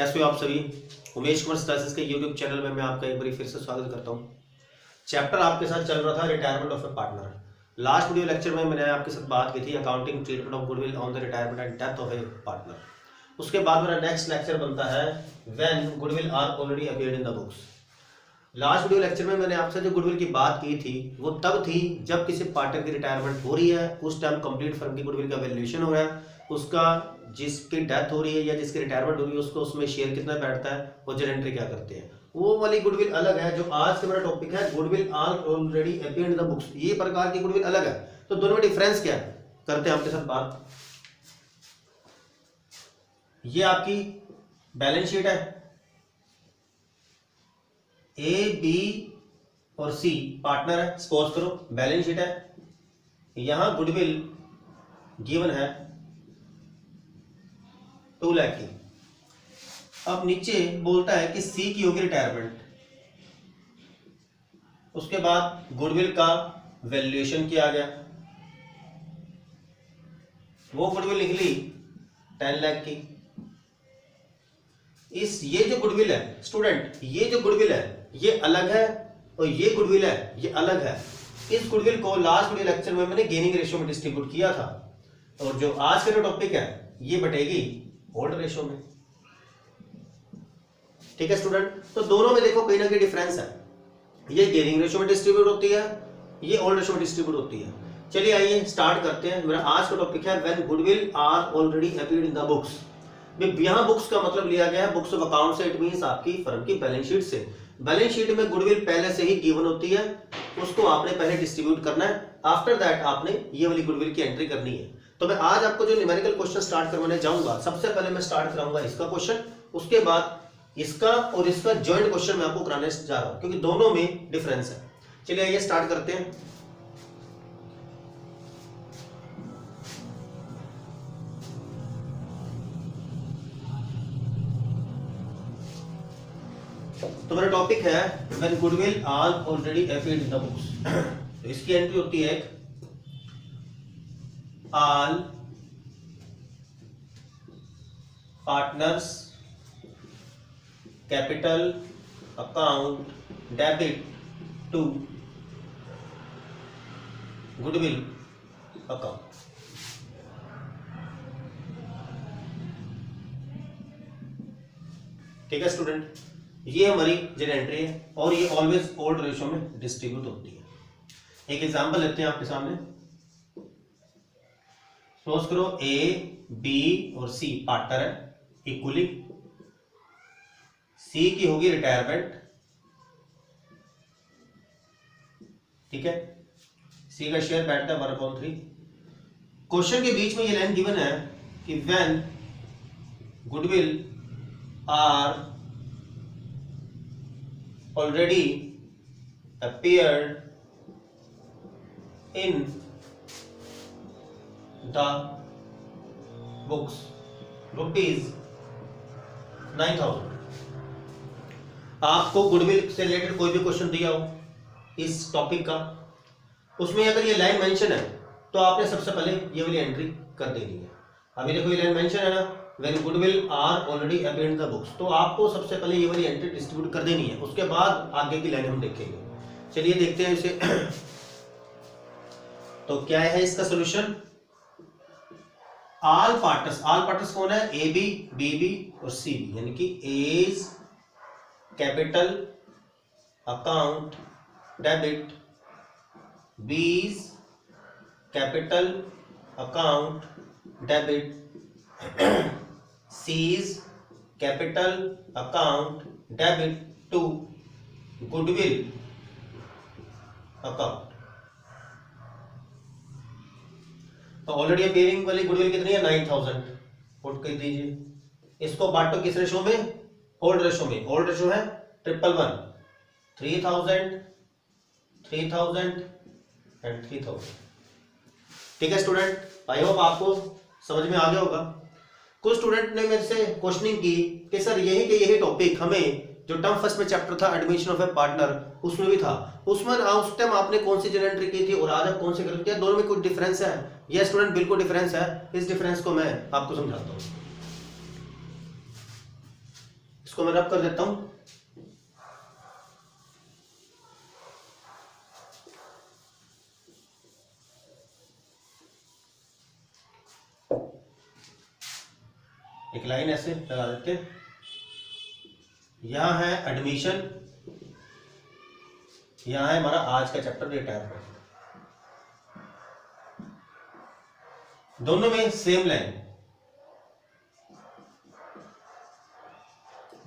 कैसे हो आप सभी। उमेश कुमार क्लासेस के यूट्यूब चैनल में मैं आपका एक बार फिर से स्वागत करता हूं। चैप्टर आपके साथ चल रहा था retirement of a partner. Last video lecture में मैंने आपके साथ बात की थी accounting treatment of goodwill on the retirement and death of a partner. उसके बाद मेरा नेक्स्ट लेक्चर बनता है when goodwill are already appeared in the books. Last video lecture में मैंने आपसे जो गुडविल की बात की थी वो तब थी जब किसी पार्टनर की रिटायरमेंट हो रही है, उस टाइम कंप्लीट फर्म की गुडविल का वैल्यूएशन हो रहा है, उसका जिसकी डेथ हो रही है या जिसकी रिटायरमेंट हो रही है उसको उसमें शेयर कितना बैठता है, वो जनरेंट्री क्या करते हैं, वो वाली गुडविल अलग है। जो आज का मेरा टॉपिक है goodwill are already appeared in the books, ये प्रकार की गुडविल अलग है। तो दोनों में डिफरेंस क्या है करते हैं आपके साथ बात। ये आपकी बैलेंस शीट है, ए बी और सी पार्टनर है, सपोज करो बैलेंस शीट है, यहां गुडविल गिवन है 2 लाख की। अब नीचे बोलता है कि सी की होगी रिटायरमेंट, उसके बाद गुडविल का वैल्यूएशन किया गया, वो गुडविल निकली 10 लाख की। ये जो गुडविल है स्टूडेंट, ये जो गुडविल है ये अलग है और ये गुडविल है ये अलग है। इस गुडविल को लास्ट वीडियो लेक्चर में मैंने गेनिंग रेशियो में डिस्ट्रीब्यूट किया था और जो आज का जो टॉपिक है ये बटेगी होल्ड रेशियो में। ठीक है स्टूडेंट, तो दोनों में देखो कहीं ना कहीं डिफरेंस है। ये गेनिंग रेशियो में डिस्ट्रीब्यूट होती है, ये होल्ड रेशियो में डिस्ट्रीब्यूट होती है। चलिए आइए स्टार्ट करते हैं। मेरा आज का टॉपिक है when goodwill are already appeared in the books. यहां बुक्स का मतलब लिया गया है बुक्स ऑफ अकाउंट से, इट मींस आपकी फर्म की बैलेंस शीट से। बैलेंस शीट में गुडविल पहले से ही गिवन होती है, उसको आपने पहले डिस्ट्रीब्यूट करना है, आफ्टर दैट आपने ये वाली गुडविल की एंट्री करनी है। तो मैं आज आपको जो न्यूमेरिकल क्वेश्चन स्टार्ट करवाने जाऊंगा, सबसे पहले मैं स्टार्ट कराऊंगा इसका क्वेश्चन, उसके बाद इसका और इसका जॉइंट क्वेश्चन मैं आपको कराने जा रहा हूं क्योंकि दोनों में डिफरेंस है। चलिए आइए स्टार्ट करते हैं। तो मेरा टॉपिक है when goodwill are already appeared in the books. तो इसकी एंट्री होती है all partners capital account debit to goodwill account. ठीक है स्टूडेंट, ये हमारी जेन एंट्री है और ये ऑलवेज ओल्ड रेशियो में डिस्ट्रीब्यूट होती है। एक एग्जांपल लेते हैं आपके सामने। सपोज करो ए बी और सी पार्टनर है इक्वली, सी की होगी रिटायरमेंट, ठीक है, सी का शेयर बैठता है 1/3। क्वेश्चन के बीच में ये लाइन गिवन है कि when goodwill are already appeared in the books rupees 9,000। आपको गुडविल से रिलेटेड कोई भी क्वेश्चन दिया हो इस टॉपिक का, उसमें अगर ये लाइन मेंशन है तो आपने सबसे पहले ये वाली एंट्री कर देनी है। अभी देखो ये लाइन मेंशन है ना, When goodwill are already appeared in the books, तो आपको सबसे पहले ये वाली एंट्री डिस्ट्रीब्यूट कर देनी है, उसके बाद आगे की लाइन हम देखेंगे। चलिए देखते हैं इसे। तो क्या है इसका सॉल्यूशन, ऑल पार्टनर्स कौन है, ए बी, बी बी और सी बी, यानी कि A's capital account debit, B's capital account debit, C's capital account debit to goodwill account। तो ऑलरेडी अपीयरिंग वाली गुडविल कितनी है 9,000, पुट कर दीजिए। इसको बांटो किस रेशो में, होल्ड रेशो में। होल्ड रेशो है 111, 3,000 3,000 एंड 3,000। ठीक है स्टूडेंट, आई होप आपको समझ में आ गया होगा। कुछ स्टूडेंट ने मेरे से क्वेश्चनिंग की कि सर यही टॉपिक हमें जो टर्म फर्स्ट में चैप्टर था एडमिशन ऑफ ए पार्टनर उसमें भी था, उसमें उस टाइम आपने कौन सी जनरल एंट्री की थी और आज आप कौन सी कर रहे हैं, दोनों में कुछ डिफरेंस है। यस स्टूडेंट, बिल्कुल डिफरेंस है। इस डिफरेंस को मैं आपको समझाता हूं। इसको मैं रब कर देता हूं। एक लाइन ऐसे लगा देते हैं। यहां है एडमिशन, यहां है हमारा आज का चैप्टर रिटायरमेंट। दोनों में same line.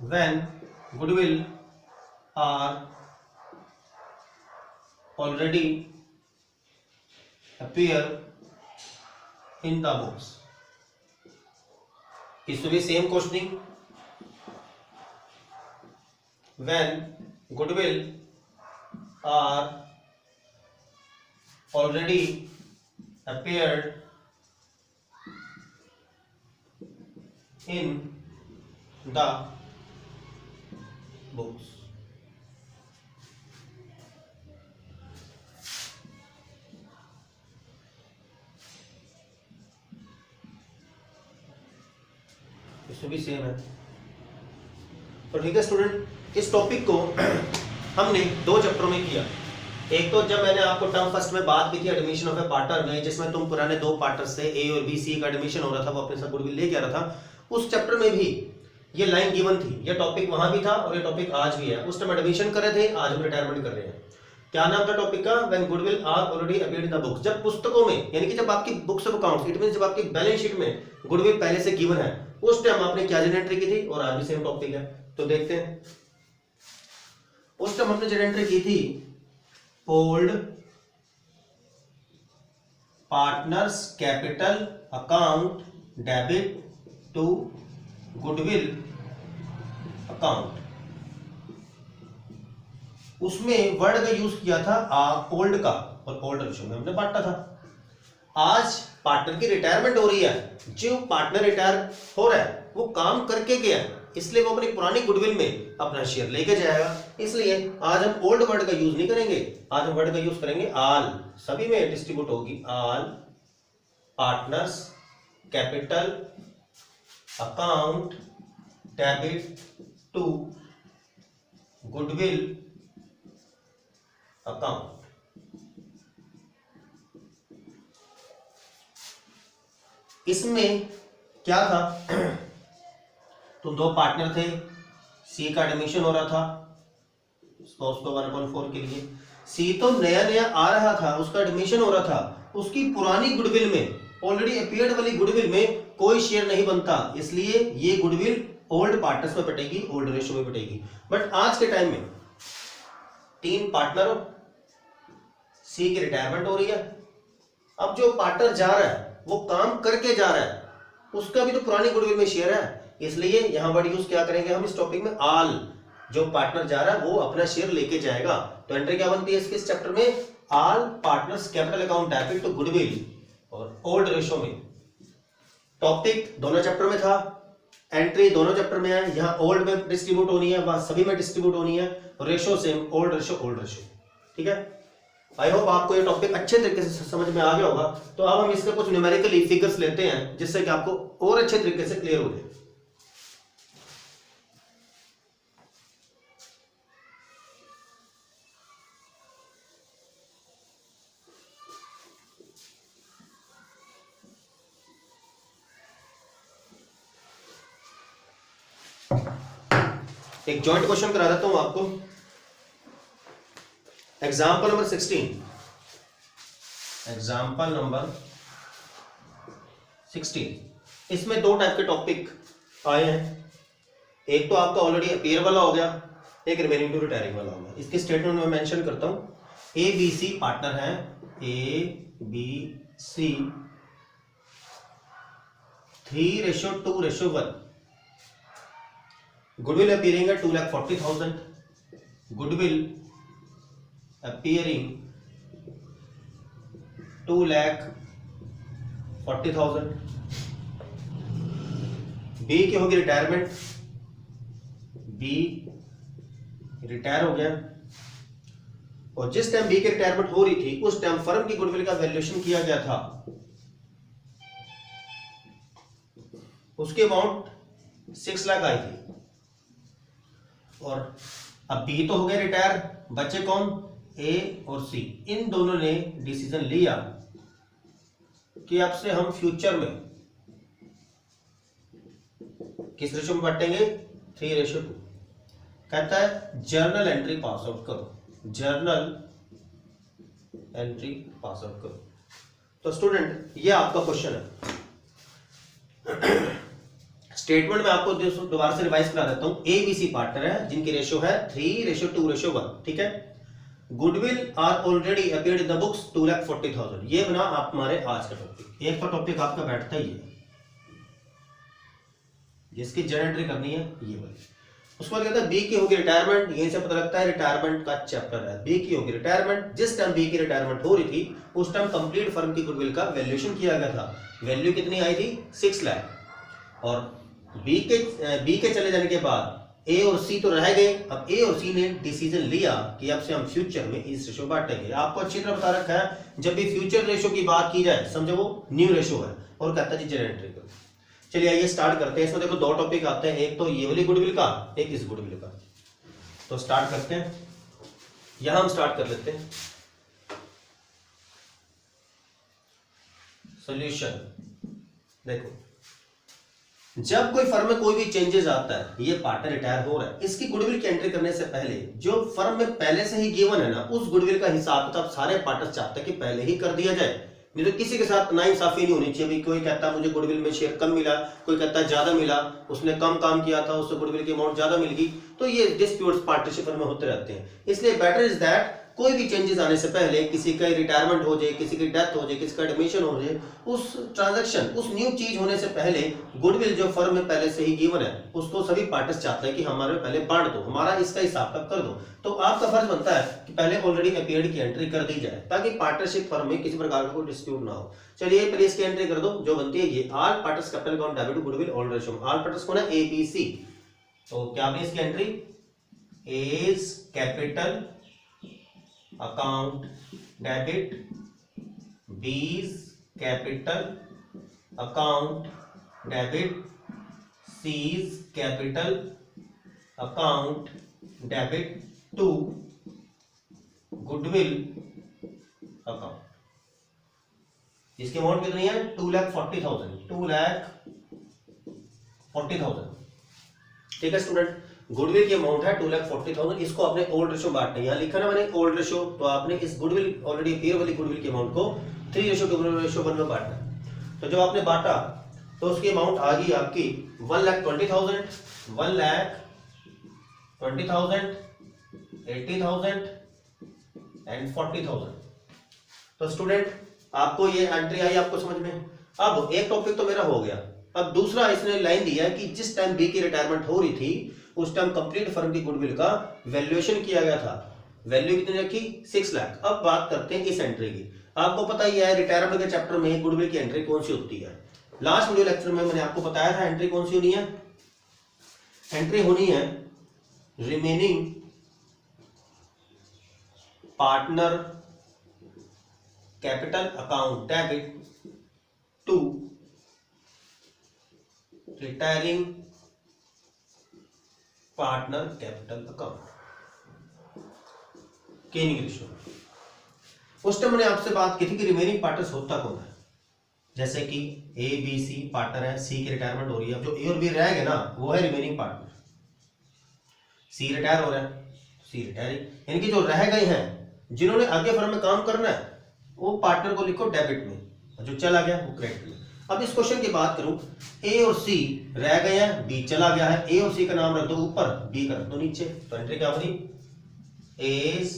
When goodwill are already appear in the books. इसमें भी same questioning. When goodwill are already appeared in the books. इसमें भी सेम है। तो ठीक है स्टूडेंट, इस टॉपिक को हमने दो चैप्टरों में किया। एक तो जब मैंने आपको टर्म फर्स्ट में बात की थी एडमिशन ऑफ ए पार्टनर में, जिसमें तुम पुराने दो पार्टनर्स थे ए और बी, सी का एडमिशन हो रहा था, वो अपने साथ गुडविल लेके आ रहा था। उस चैप्टर में भी ये लाइन गिवन थी, ये टॉपिक वहां भी था और ये टॉपिक आज भी है। उस टाइम एडमिशन कर रहे थे, आज हम रिटायरमेंट कर रहे हैं। क्या नाम था टॉपिक का? When goodwill are already appeared in the books. जब पुस्तकों में, यानी कि जब आपकी books of accounts, it means जब आपकी बैलेंस शीट में गुडविल पहले से गिवन है, उस टाइम आपने क्या एंट्री की थी, और आज भी सेम टॉपिक है। तो देखते हैं। उस टाइम हमने जो एंट्री की थी, old partners capital account debit to goodwill account. उसमें वर्ड का यूज किया था ओल्ड का, और ओल्ड रेशो में हमने बांटा था। आज पार्टनर की रिटायरमेंट हो रही है, जो पार्टनर रिटायर हो रहा है वो काम करके गया है, इसलिए वो अपनी पुरानी गुडविल में अपना शेयर लेके जाएगा। इसलिए आज हम ओल्ड वर्ड का यूज नहीं करेंगे, आज हम वर्ड का यूज करेंगे आल। सभी में डिस्ट्रीब्यूट होगी। All partners capital account debit to goodwill account. इसमें क्या था, तो दो पार्टनर थे, सी का एडमिशन हो रहा था, उसको 1/4 के लिए। सी तो नया नया आ रहा था, उसका एडमिशन हो रहा था, उसकी पुरानी गुडविल में, ऑलरेडी अपीयर्ड वाली गुडविल में कोई शेयर नहीं बनता, इसलिए ये गुडविल ओल्ड पार्टनर्स में बटेगी, ओल्ड रेशो में बटेगी। बट आज के टाइम में तीन पार्टनर, सी की रिटायरमेंट हो रही है, अब जो पार्टनर जा रहा है वो काम करके जा रहा है, उसका भी तो पुरानी गुडविल में शेयर है, इसलिए यहां वर्ड यूज क्या करेंगे हम इस टॉपिक में? आल। जो पार्टनर जा रहा है वो अपना शेयर लेके जाएगा। तो एंट्री क्या बनती है इसके इस चैप्टर में? All partners capital account debit to goodwill और ओल्ड रेशो में। टॉपिक दोनों चैप्टर में था, एंट्री दोनों चैप्टर में है। यहाँ ओल्ड में डिस्ट्रीब्यूट होनी है, वहां सभी में डिस्ट्रीब्यूट होनी है। Ratio same, old ratio old ratio. ठीक है, आई होप आपको ये टॉपिक अच्छे तरीके से समझ में आ गया होगा। तो अब हम इसके कुछ न्यूमेरिकल फिगर्स लेते हैं, जिससे कि आपको और अच्छे तरीके से क्लियर हो जाए। एक जॉइंट क्वेश्चन करा देता हूं आपको। Example number 16। Example number 16। इसमें दो टाइप के टॉपिक आए हैं। एक तो आपका ऑलरेडी अपीयर वाला हो गया, एक रिमेनिंग टू रिटायरिंग वाला हो गया। इसके स्टेटमेंट में मेंशन करता हूं, ए बी सी पार्टनर है, A B C 3:2:1। Goodwill appearing है 2,40,000। Goodwill appearing 2,40,000। बी की होगी रिटायरमेंट, बी रिटायर हो गया, और जिस टाइम बी की रिटायरमेंट हो रही थी उस टाइम फर्म की गुडविल का वैल्यूएशन किया गया था, उसकी अमाउंट 6 लाख आई थी। और अब बी तो हो गया रिटायर, बच्चे कौन, ए और सी। इन दोनों ने डिसीजन लिया कि अब से हम फ्यूचर में किस रेशो में बांटेंगे, 3:2। कहता है जर्नल एंट्री पास आउट करो, जर्नल एंट्री पास आउट करो। तो स्टूडेंट ये आपका क्वेश्चन है। स्टेटमेंट में आपको दोबारा से रिवाइज करा देता हूं। ए बी सी पार्टनर है जिनकी रेशो है 3:2:1, ठीक है। Goodwill are already appeared in the books 2,40,000। ये बना आप हमारे आज का टॉपिक। एक तो टॉपिक आपका बैठता ही है जिसकी जर्नल एंट्री करनी है, ये वाली। उसके बाद कहता है बी की होगी रिटायरमेंट। यहीं से पता लगता है रिटायरमेंट का चैप्टर है। बी की होगी रिटायरमेंट। जिस टाइम बी की रिटायरमेंट हो रही थी उस टाइम कंप्लीट फर्म की गुडविल का वैल्यूएशन किया गया था। वैल्यू कितनी आई थी, 6 लाख। और बी के चले जाने के बाद ए और सी तो रह गए। अब ए और सी ने डिसीजन लिया कि अब से हम फ्यूचर में इस रेशो बांटेंगे। आपको अच्छी तरह बता रखा है जब भी फ्यूचर रेशो की बात की जाए समझो वो न्यू रेशो है। और कहता है जी जर्नल एंट्री करो। चलिए आइए स्टार्ट करते हैं। इसमें देखो 2 टॉपिक आते हैं, एक तो ये वाली गुडविल का, एक इस गुडविल का। तो स्टार्ट करते हैं। यहां हम स्टार्ट कर लेते हैं। सॉल्यूशन देखो, जब कोई फर्म में कोई भी चेंजेस आता है, ये पार्टनर रिटायर हो रहा है, इसकी गुडविल की एंट्री करने से पहले जो फर्म में पहले से ही गिवन है ना, उस गुडविल का हिसाब किताब सारे पार्टनर्स चाहते हैं कि पहले ही कर दिया जाए। नहीं तो किसी के साथ नाइंसाफी नहीं होनी चाहिए। कोई कहता है मुझे गुडविल में शेयर कम मिला, कोई कहता है ज्यादा मिला, उसने कम काम किया था उससे गुडविल की अमाउंट ज्यादा मिल गई। तो ये डिस्प्यूट्स पार्टनरशिप में होते रहते हैं। इसलिए बेटर इज दैट कोई भी चेंजेस आने से पहले, किसी का रिटायरमेंट हो जाए, किसी की डेथ हो जाए, किसी का एडमिशन हो जाए, उस ट्रांजैक्शन, उस न्यू चीज होने से पहले गुडविल जो फर्म में पहले से ही गिवन है उसको सभी पार्टनर्स चाहते हैं कि हमारे पहले बांट दो, हमारा इसका हिसाब तक कर दो। तो आपका फर्ज बनता है कि पहले ऑलरेडी अपीयर्ड की एंट्री कर दी जाए ताकि पार्टनरशिप फर्म में किसी प्रकार का कोई डिस्प्यूट ना हो। चलिए पहले इसकी एंट्री कर दो जो बनती है ये, all partners capital account debit to goodwill all ratio. All partners कौन है, ए बी सी। तो क्या है इसकी entry, A's capital account debit, B's capital account debit, C's capital account debit to goodwill account. इसकी अमाउंट कितनी है, 2,40,000, 2,40,000। ठीक है स्टूडेंट, गुडविल की अमाउंट है 2,40,000। इसको आपने ओल्ड रेशो बांटना है। यहाँ लिखा ना मैंने ओल्ड रेशो, तो आपने इस गुडविल ऑलरेडी अपीयर वाली गुडविल की अमाउंट को 3:1 में बांटना है। तो जब आपने बांटा तो उसकी अमाउंट आ गई आपकी 1,20,000, 1,20,000, 80,000 एंड 40,000। तो स्टूडेंट आपको ये एंट्री आई आपको समझ में। अब एक टॉपिक तो मेरा हो गया। अब दूसरा इसने लाइन दिया कि जिस टाइम बी की रिटायरमेंट हो रही थी उस टाइम कंप्लीट फर्म की गुडविल का वैल्यूएशन किया गया था। वैल्यू कितनी रखी, 6 लाख। अब बात करते हैं इस एंट्री की। आपको पता ही है रिटायरमेंट के चैप्टर में गुडविल की एंट्री कौन सी होती है। लास्ट वीडियो लेक्चर में मैंने आपको बताया था एंट्री कौन सी होनी है। एंट्री होनी है remaining partner capital account debit to retiring partner capital account, gaining ratio. उस टाइम मैंने आपसे बात की थी कि रिमेनिंग पार्टनर्स होता कौन है। जैसे कि ए बी सी पार्टनर है, सी की रिटायरमेंट हो रही है, अब जो ए और बी रह गए ना वो है रिमेनिंग पार्टनर। सी रिटायर हो रहा है, सी रिटायरिंग, यानी कि जो रह गए हैं जिन्होंने आगे फर्म में काम करना है वो पार्टनर को लिखो डेबिट में, जो चला गया वो क्रेडिट में। अब इस क्वेश्चन की बात करूं, ए और सी रह गए हैं, बी चला गया है। ए और सी का नाम रख दो ऊपर, बी का रख दो नीचे। तो एंट्री क्या बनी, A's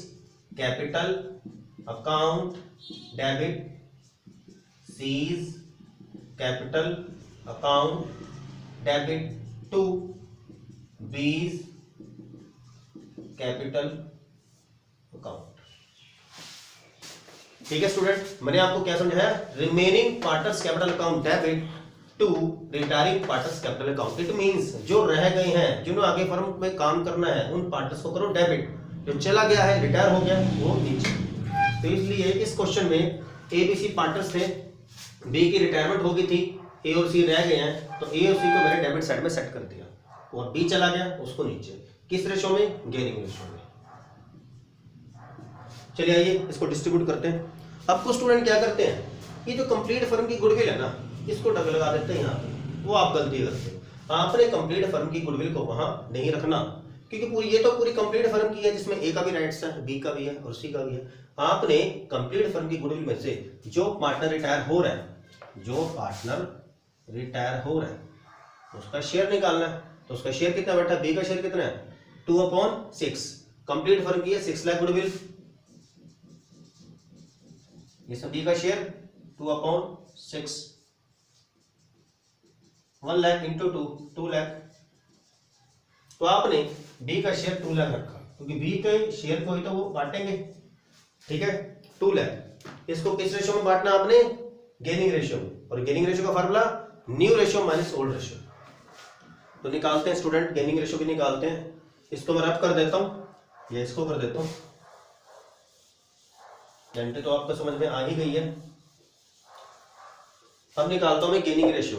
capital account debit, C's capital account debit to B's capital account. ठीक है स्टूडेंट, मैंने आपको क्या समझाया, remaining partners capital account debit to retiring partners capital account. It means जो रह गए हैं, जिन्होंने आगे फर्म में काम करना है, उन पार्टनर्स को करो डेबिट, जो चला गया है रिटायर हो गया वो नीचे। तो इसलिए इस क्वेश्चन में ए बी सी पार्टनर्स थे, बी की रिटायरमेंट हो गई थी, ए और सी रह गए हैं, तो ए और सी को मैंने डेबिट साइड में सेट कर दिया और बी चला गया उसको नीचे। किस रेशो में? गेनिंग रेशो में। चलिए आइए इसको डिस्ट्रीब्यूट करते हैं। अब कुछ स्टूडेंट क्या करते हैं, ये जो कंप्लीट फर्म की गुडविल है ना, इसको डग लगा देते हैं यहाँ पे, वो आप गलती करते हो। आपने कंप्लीट फर्म की गुडविल को वहां नहीं रखना, क्योंकि पूरी ये तो पूरी कंप्लीट फर्म की है जिसमें ए का भी राइट्स है, बी का भी है और सी का भी है। आपने कंप्लीट फर्म की गुडविल में से जो पार्टनर रिटायर हो रहा है, जो पार्टनर रिटायर हो रहा है उसका शेयर निकालना है। तो उसका शेयर कितना बैठा है? बी का शेयर कितना है? 2/6। कंप्लीट फर्म की है 6 लाख गुडविल, ये सब बी का शेयर 2/6, 1 लाख इंटू 2 लाख। तो आपने बी का शेयर 2 लाख रखा, क्योंकि बी के शेयर को ही तो वो बांटेंगे, ठीक है। 2 लाख। इसको किस रेशो में बांटना आपने? गेनिंग रेशो में। और गेनिंग रेशो का formula new ratio minus old ratio. तो निकालते हैं स्टूडेंट, गेनिंग रेशो भी निकालते हैं। इसको मैं रफ कर देता हूं या इसको कर देता हूं, घंटे तो आपको समझ में आ ही गई है। अब निकालता हूं मैं गेनिंग रेशो,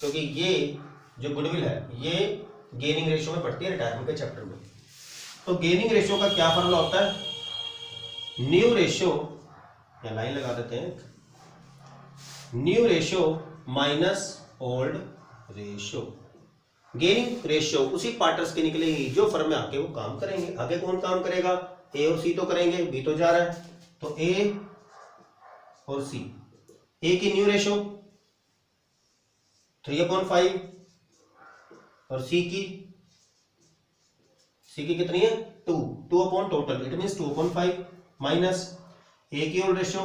क्योंकि ये जो गुडविल है ये गेनिंग रेशो में पढ़ती है रिटायरमेंट के चैप्टर में। तो गेनिंग रेशो का क्या फार्मूला होता है? न्यू रेशो, या लाइन लगा देते हैं, new ratio minus old ratio. Gaining ratio उसी पार्टनर्स के निकलेगी जो फर्म में आके वो काम करेंगे। आगे कौन काम करेगा? ए और सी तो करेंगे, बी तो जा रहा है, तो ए और सी। ए की न्यू रेशो 3/5 और सी की कितनी है? 2 upon total, it mean 2/5 minus A की ओल्ड रेशो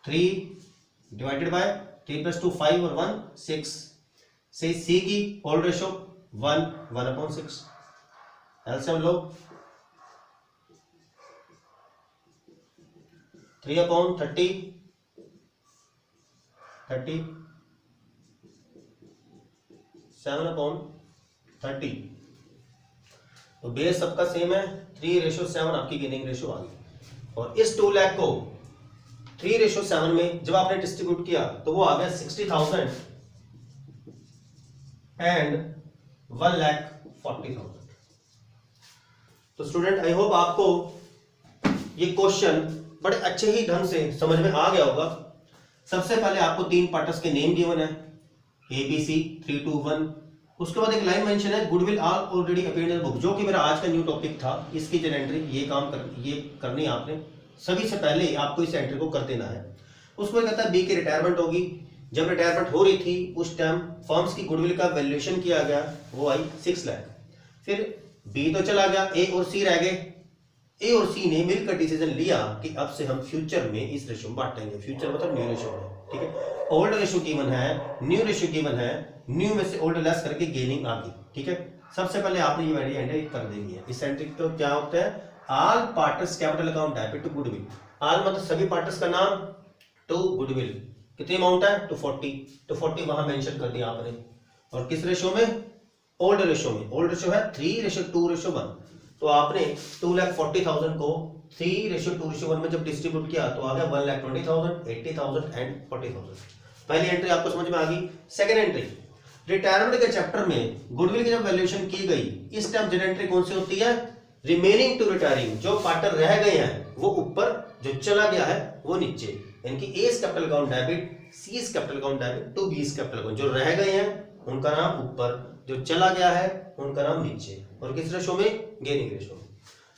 3 डिवाइडेड बाय 3 + 2 5 और 1 6 से सी की ओल्ड रेशो 1/6। एलसीएम लो 3/30 7/30। तो बेस सबका सेम है, 3:7 आपकी गेनिंग रेशो आ गई। और इस 2 लाख को 3:7 में जब आपने डिस्ट्रीब्यूट किया तो वो आ गया 60,000 एंड 1,40,000। तो स्टूडेंट आई होप आपको ये क्वेश्चन बड़े अच्छे ही ढंग से समझ में आ गया होगा। सबसे पहले आपको 3 पार्टनर्स के नेम गिवन है, ABC 3, 2, 1। उसके बाद एक लाइन मेंशन है goodwill are already appeared in book, जो कि मेरा आज का न्यू टॉपिक था। इसकी जो एंट्री ये करनी है आपने, सभी से पहले आपको इस एंट्री को कर देना है। उसको कहता है बी की रिटायरमेंट होगी। जब रिटायरमेंट हो रही थी उस टाइम फर्म्स की गुडविल का वैल्यूएशन किया गया, वो आई 6 लाख। फिर बी तो चला गया, ए और सी रह गए। ए और सी ने मिलकर डिसीजन लिया कि अब से हम फ्यूचर में इस रेशो में बांटेंगे। फ्यूचर मतलब न्यू रेशो में, ठीक है। ओल्ड रेशो गिवन है, न्यू रेशो गिवन है, न्यू में से ओल्ड लेस करके गेनिंग आ गई, ठीक है। सबसे पहले आपने ये वैल्यू एंट्री कर देनी है। इस एंट्री तो क्या होता है? All partners capital account debit to goodwill. All मतलब सभी पार्टनर्स का नाम, टू गुडविल कितनी अमाउंट है? 240। तो 40 वहां मेंशन कर दिया आपने। और किस रेशो में? ओल्ड रेशो में। ओल्ड रेशो है 3:2:1। तो आपने 2,40,000 को 3:2:1 में जब डिस्ट्रीब्यूट किया तो आ गया 1,20,000, 80,000 एंड 40,000। पहली एंट्री आपको समझ में आ गई। सेकंड एंट्री, रिटायरमेंट के चैप्टर में गुडविल की जब वैल्यूएशन की गई, इस टाइम जनरल एंट्री कौन सी होती है? Remaining to retiring. जो पार्टनर रह गए हैं वो ऊपर, जो चला गया है वो नीचे। यानी कि A's capital account debit, C's capital account debit to B capital account. जो रह गए हैं उनका नाम ऊपर, जो चला गया है उनका नाम नीचे। और किस रेशो में? गेनिंग रेशो में।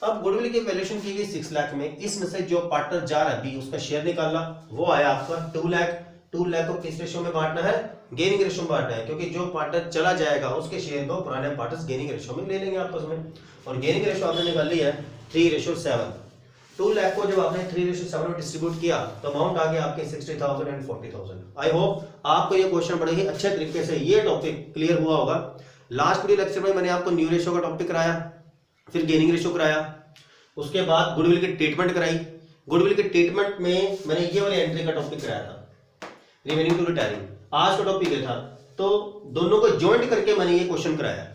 अब गुडविल की वैल्यूएशन की गई 6 लाख में। इसमें से जो पार्टनर जा रहा है बी, उसका शेयर निकालना, वो आया आपका 2 लाख। 2 लाख को किस रेशो में बांटना है? गेनिंग रेशो में बांटना है, क्योंकि जो पार्टनर चला जाएगा उसके शेयर को पुराने पार्टनर्स गेनिंग रेशो में ले लेंगे आपस में। और गेनिंग रेशो आपने निकाली है 3:7। 2 लाख को जब आपने 3:7 में डिस्ट्रीब्यूट किया तो अमाउंट आ गया आपके 60,000 एंड 40,000। आई होप आपको ये क्वेश्चन बड़े ही अच्छे तरीके से ये टॉपिक क्लियर हुआ होगा। लास्ट वीडियो लेक्चर में मैंने आपको न्यू रेशो का टॉपिक कराया, फिर गेनिंग रेशो कराया, उसके बाद गुडविल की ट्रीटमेंट कराई। गुडविल के ट्रीटमेंट में मैंने ये वाली एंट्री का टॉपिक कराया था, रिमेनिंग टू रिटायरिंग। आज का टॉपिक ये था, तो दोनों को ज्वाइंट करके मैंने ये क्वेश्चन कराया।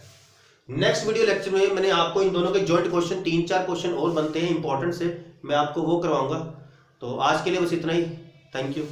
नेक्स्ट वीडियो लेक्चर में मैंने आपको इन दोनों के ज्वाइंट क्वेश्चन 3-4 क्वेश्चन और बनते हैं इंपॉर्टेंट से, मैं आपको वो करवाऊंगा। तो आज के लिए बस इतना ही। Thank you.